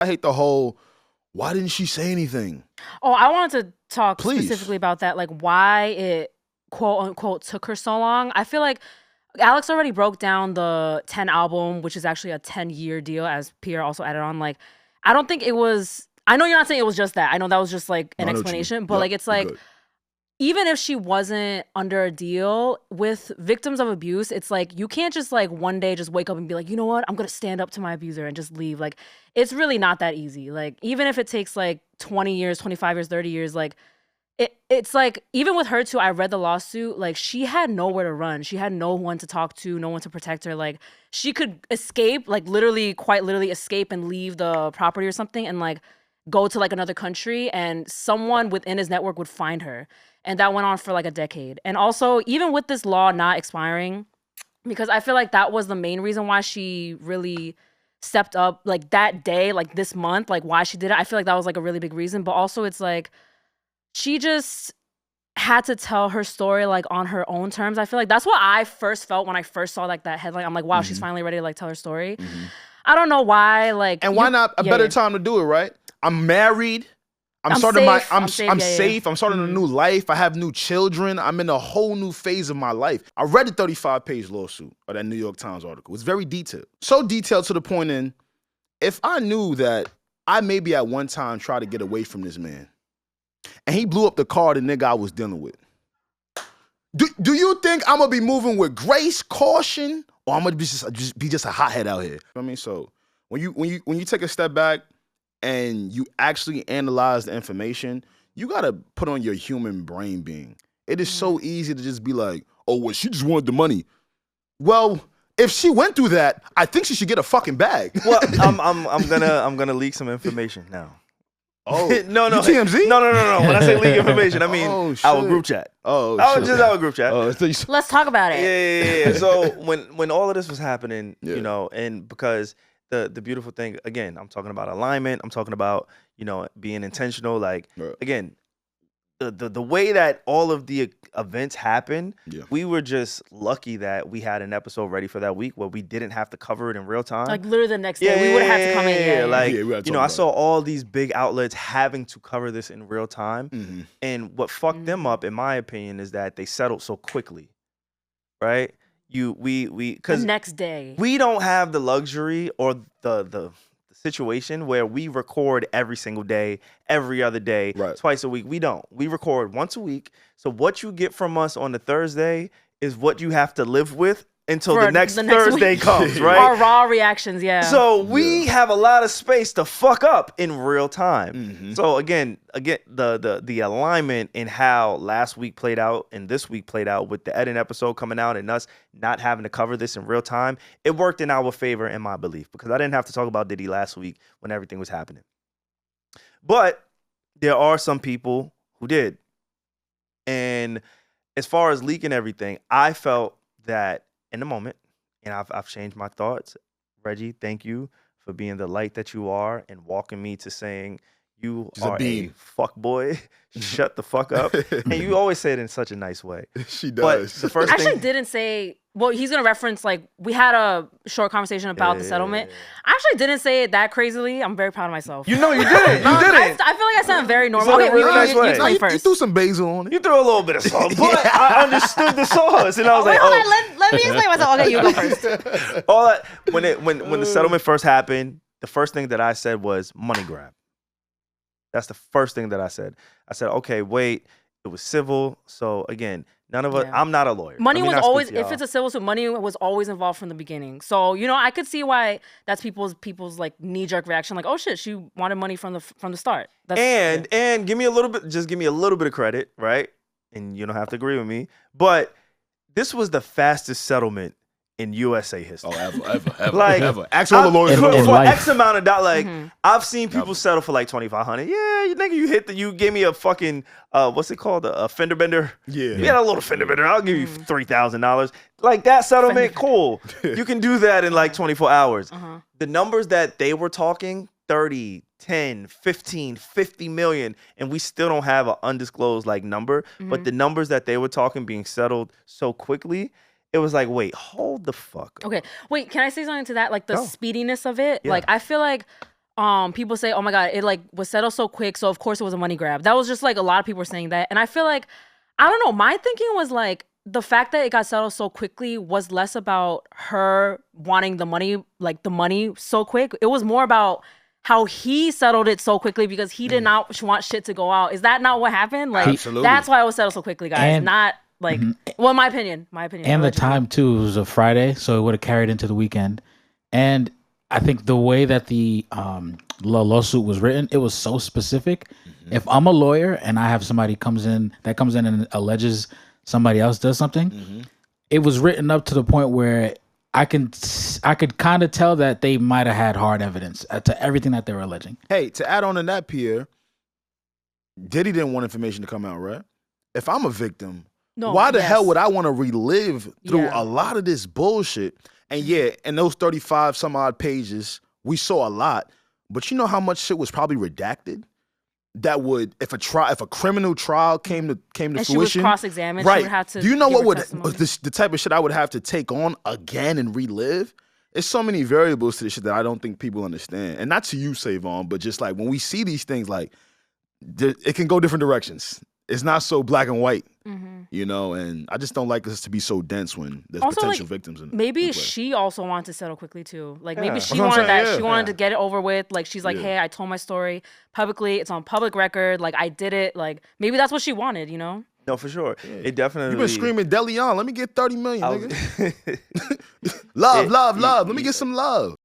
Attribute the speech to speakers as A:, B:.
A: I hate the whole, why didn't she say anything?
B: Oh, I wanted to talk specifically about that, like why it quote unquote took her so long. I feel like Alex already broke down the 10 album, which is actually a 10-year deal, as Pierre also added on. Like, I don't think it was, I know you're not saying it was just that. I know that was just like an explanation, but like, it's like, even if she wasn't under a deal with victims of abuse, it's like, you can't just like one day just wake up and be like, you know what, I'm going to stand up to my abuser and just leave. Like, it's really not that easy. Like, even if it takes like 20 years, 25 years, 30 years, like, it's like, even with her too, I read the lawsuit, like she had nowhere to run. She had no one to talk to, no one to protect her. Like she could escape, like literally, quite literally escape and leave the property or something and like go to like another country and someone within his network would find her. And that went on for like a decade. And also, even with this law not expiring, because I feel like that was the main reason why she really stepped up like that day, like this month, like why she did it. I feel like that was like a really big reason. But also it's like, she just had to tell her story like on her own terms. I feel like that's what I first felt when I first saw like that headline. I'm like, wow, she's finally ready to like tell her story. I don't know why, like,
A: and why not a better time to do it, right? I'm married. I'm starting safe. I'm safe. I'm starting a new life. I have new children. I'm in a whole new phase of my life. I read the 35-page lawsuit of that New York Times article. It's very detailed. So detailed to the point in, if I knew that I maybe at one time tried to get away from this man, and he blew up the car the nigga I was dealing with, do you think I'm gonna be moving with grace, caution, or I'm gonna be just a hothead out here? You know what I mean? So when you take a step back and you actually analyze the information, you gotta put on your human brain being. It is so easy to just be like, oh, well, she just wanted the money. Well, if she went through that, I think she should get a fucking bag.
C: Well, I'm gonna leak some information now.
A: Oh,
C: no,
A: TMZ?
C: No. When I say leak information, I mean our group chat. Just our group chat.
B: Let's talk about it.
C: Yeah. So when all of this was happening, you know, and because the beautiful thing, again, I'm talking about alignment. I'm talking about, you know, being intentional. Like, again, the way that all of the events happened, we were just lucky that we had an episode ready for that week where we didn't have to cover it in real time.
B: Like literally the next day, we would have had to come in.
C: Like, you know, I saw all these big outlets having to cover this in real time. And what fucked them up, in my opinion, is that they settled so quickly, right? Because
B: the next day,
C: we don't have the luxury or the situation where we record every single day, every other day, twice a week. We don't. We record once a week. So what you get from us on the Thursday is what you have to live with until the next Thursday comes, right?
B: Our raw reactions,
C: So we have a lot of space to fuck up in real time. So again, the alignment in how last week played out and this week played out with the Eden episode coming out and us not having to cover this in real time, it worked in our favor, in my belief, because I didn't have to talk about Diddy last week when everything was happening. But there are some people who did. And as far as leaking everything, I felt that in the moment, and I've changed my thoughts. Regi, thank you for being the light that you are and walking me to saying you are a fuck boy. Shut the fuck up. And you always say it in such a nice way.
A: She does.
C: But the first
B: thing didn't say. Well, he's gonna reference like we had a short conversation about the settlement. I actually didn't say it that crazily. I'm very proud of myself.
C: You know you didn't. You didn't.
B: I feel like I sound very normal.
C: Okay,
B: you explain first.
A: You threw some basil on it.
C: You threw a little bit of sauce, but I understood the sauce, and I was like,
B: hold on, let me explain myself. Okay, you go first.
C: All that when the settlement first happened, the first thing that I said was money grab. That's the first thing that I said. I said, okay, wait, it was civil. So again, none of us, I'm not a lawyer.
B: Money was always, if it's a civil suit, money was always involved from the beginning. So, you know, I could see why that's people's like knee-jerk reaction. Like, oh shit, she wanted money from the start.
C: And give me a little bit of credit, right? And you don't have to agree with me. But this was the fastest settlement in USA history.
A: Oh, ever. Ask all the lawyers
C: for X amount of dollars. Like, I've seen people settle for like $2,500. Yeah, you nigga, you gave me a fucking what's it called? A fender bender.
A: Yeah.
C: You got a little fender bender. I'll give you $3,000. Like that settlement, cool. You can do that in like 24 hours. The numbers that they were talking, 30, 10, 15, 50 million, and we still don't have an undisclosed like number. But the numbers that they were talking being settled so quickly, it was like, wait, hold the fuck up.
B: Okay, wait, can I say something to that? Like the speediness of it? Yeah. Like, I feel like people say, oh my God, it like was settled so quick, so of course it was a money grab. That was just like a lot of people were saying that. And I feel like, I don't know, my thinking was like, the fact that it got settled so quickly was less about her wanting the money, like the money so quick. It was more about how he settled it so quickly because he did not want shit to go out. Is that not what happened? Like,
A: Absolutely.
B: That's why it was settled so quickly, guys.
C: And,
B: not like, well, in my opinion.
D: And the time too, it was a Friday, so it would have carried into the weekend. And I think the way that the lawsuit was written, it was so specific. If I'm a lawyer and I have somebody comes in and alleges somebody else does something, it was written up to the point where I could kind of tell that they might have had hard evidence to everything that they were alleging.
A: Hey, to add on to that, Pierre, Diddy didn't want information to come out, right? If I'm a victim, why the hell would I want to relive through a lot of this bullshit? And yeah, in those 35 some odd pages, we saw a lot, but you know how much shit was probably redacted? That would, if a criminal trial came to fruition,
B: she was cross-examined,
A: right?
B: She would have to.
A: Do you know what would
B: testimony.
A: the type of shit I would have to take on again and relive? It's so many variables to this shit that I don't think people understand, and not to you, SaVon, but just like when we see these things, like it can go different directions. It's not so black and white, you know. And I just don't like this to be so dense when there's also, potential victims.
B: Maybe she also wanted to settle quickly too. Like maybe she wanted that. Yeah. She wanted to get it over with. Like she's like, hey, I told my story publicly. It's on public record. Like I did it. Like maybe that's what she wanted. You know.
C: No, for sure. It definitely.
A: You've been screaming DeLeon. Let me get 30 million, nigga. Love. Let me get some love.